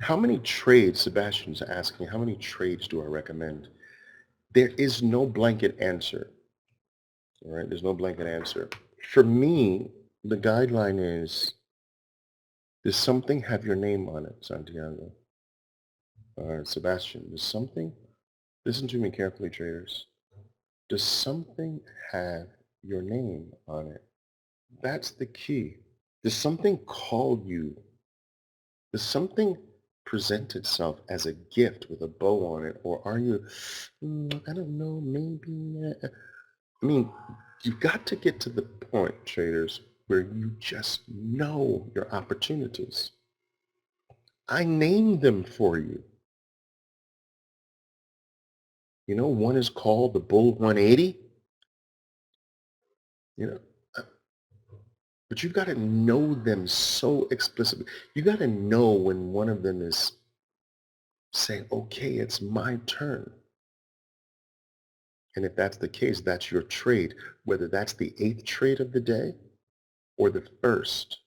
How many trades, Sebastian's asking, how many trades do I recommend? There is no blanket answer, all right? There's no blanket answer. For me, the guideline is, does something have your name on it, Santiago? Sebastian, does something, listen to me carefully, traders. Does something have your name on it? That's the key. Does something call you? Does something present itself as a gift with a bow on it? Or are you, I don't know, maybe, I mean, you've got to get to the point, traders, where you just know your opportunities. I named them for you. You know, one is called the Bull 180. You know, uh, but you've got to know them so explicitly. You got to know when one of them is saying, okay, it's my turn. And if that's the case, that's your trade, whether that's the 8th trade of the day or the first.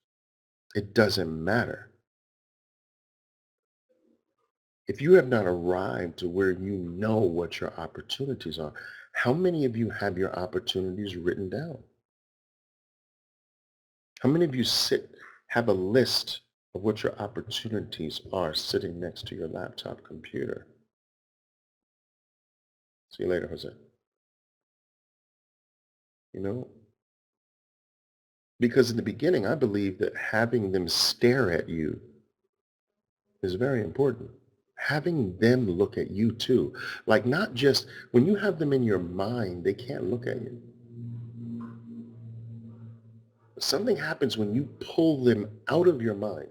It doesn't matter. If you have not arrived to where you know what your opportunities are, how many of you have your opportunities written down? How many of you have a list of what your opportunities are sitting next to your laptop computer? See you later, Jose. You know, because in the beginning, I believe that having them stare at you is very important. Having them look at you too. Like not just when you have them in your mind, they can't look at you. Something happens when you pull them out of your mind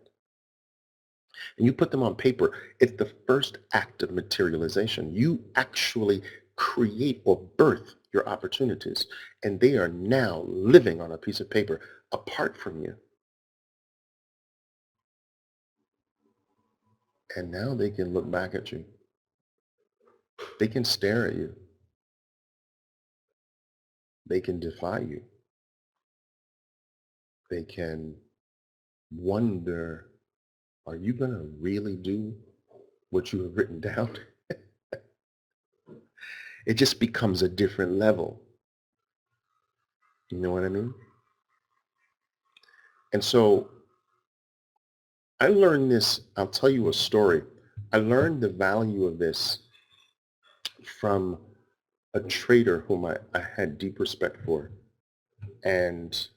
and you put them on paper. It's the first act of materialization. You actually create or birth your opportunities, and they are now living on a piece of paper apart from you. And now they can look back at you. They can stare at you. They can defy you. They can wonder, are you going to really do what you have written down? It just becomes a different level. You know what I mean? And so I learned this. I'll tell you a story. I learned the value of this from a trader whom I had deep respect for. And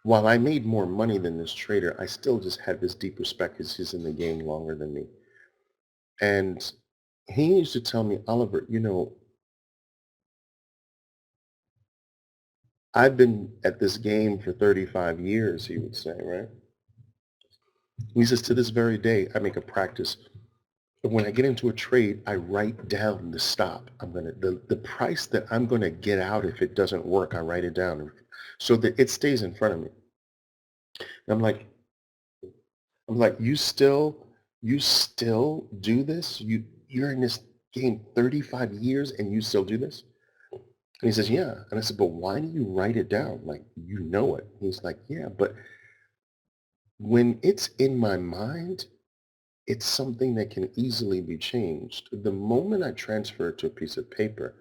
while I made more money than this trader, I still just had this deep respect because he's in the game longer than me. And he used to tell me, Oliver, you know, I've been at this game for 35 years, he would say, right? He says, to this very day, I make a practice. When I get into a trade, I write down the stop. The price that I'm gonna get out if it doesn't work, I write it down so that it stays in front of me. And I'm like, you still do this? You're in this game 35 years and you still do this? And he says, yeah. And I said, but why do you write it down? Like, you know it. He's like, yeah, but when it's in my mind, it's something that can easily be changed. The moment I transfer it to a piece of paper,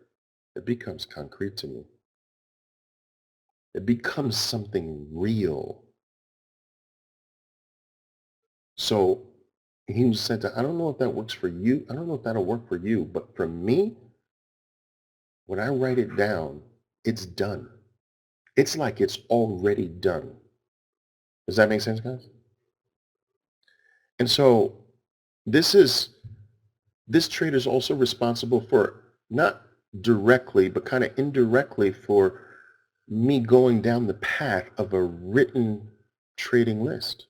it becomes concrete to me. It becomes something real. So he said, I don't know if that works for you. I don't know if that'll work for you. But for me, when I write it down, it's done. It's like it's already done. Does that make sense, guys? And so this is this trade is also responsible for not directly, but kind of indirectly for me going down the path of a written trading list.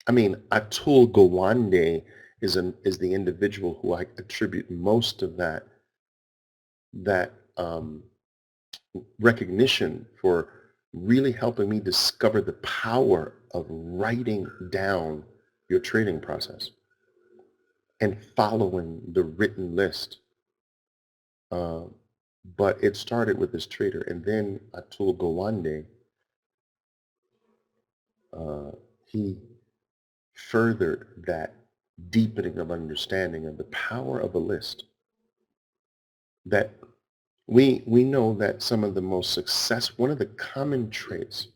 I mean, Atul Gawande is the individual who I attribute most of that recognition for really helping me discover the power of writing down your trading process and following the written list. Um, but it started with this trader, and then Atul Gawande, uh, he furthered that deepening of understanding of the power of a list. That we know that some of the most success, one of the common traits,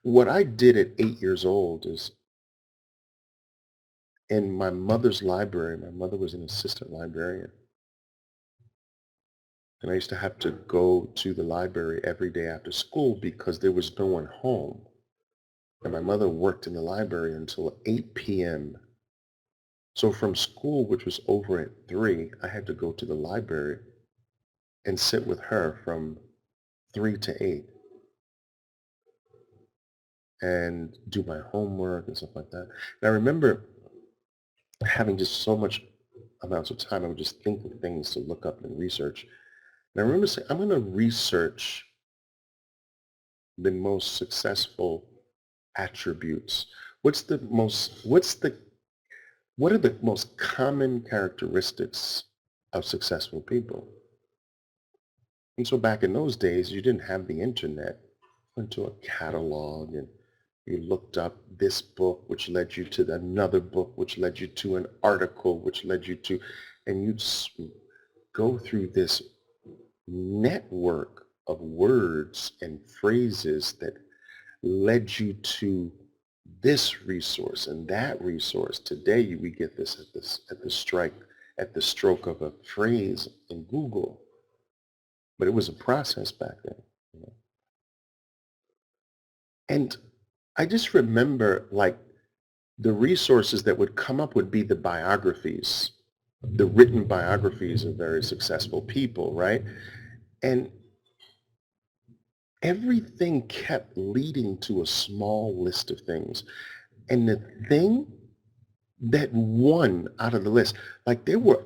what I did at 8 years old is in my mother's library. My mother was an assistant librarian. And I used to have to go to the library every day after school because there was no one home. And my mother worked in the library until 8 p.m. So from school, which was over at 3, I had to go to the library and sit with her from 3 to 8 and do my homework and stuff like that. And I remember having just so much amounts of time, I would just think of things to look up and research. And I remember saying, I'm going to research the most successful attributes. What are the most common characteristics of successful people? And so back in those days, you didn't have the internet. Went to a catalog and you looked up this book, which led you to another book, which led you to an article, which led you to, and you'd go through this network of words and phrases that led you to this resource and that resource. Today we get this at the stroke of a phrase in Google. But it was a process back then. You know? And I just remember like the resources that would come up would be the biographies, the written biographies of very successful people, right? And everything kept leading to a small list of things. And the thing that won out of the list, like there were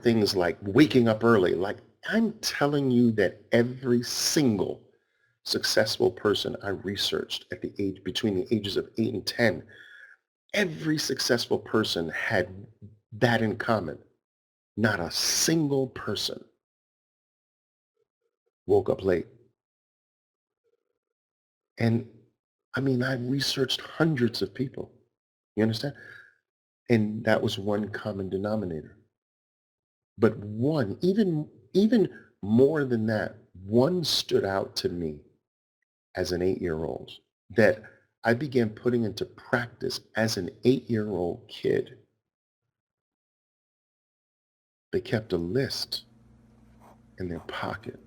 things like waking up early. Like I'm telling you that every single successful person I researched at the age between the ages of 8 and 10, every successful person had that in common. Not a single person woke up late. And I mean, I researched hundreds of people. You understand? And that was one common denominator. But one, even more than that, one stood out to me as an 8-year-old that I began putting into practice as an 8-year-old kid. They kept a list in their pocket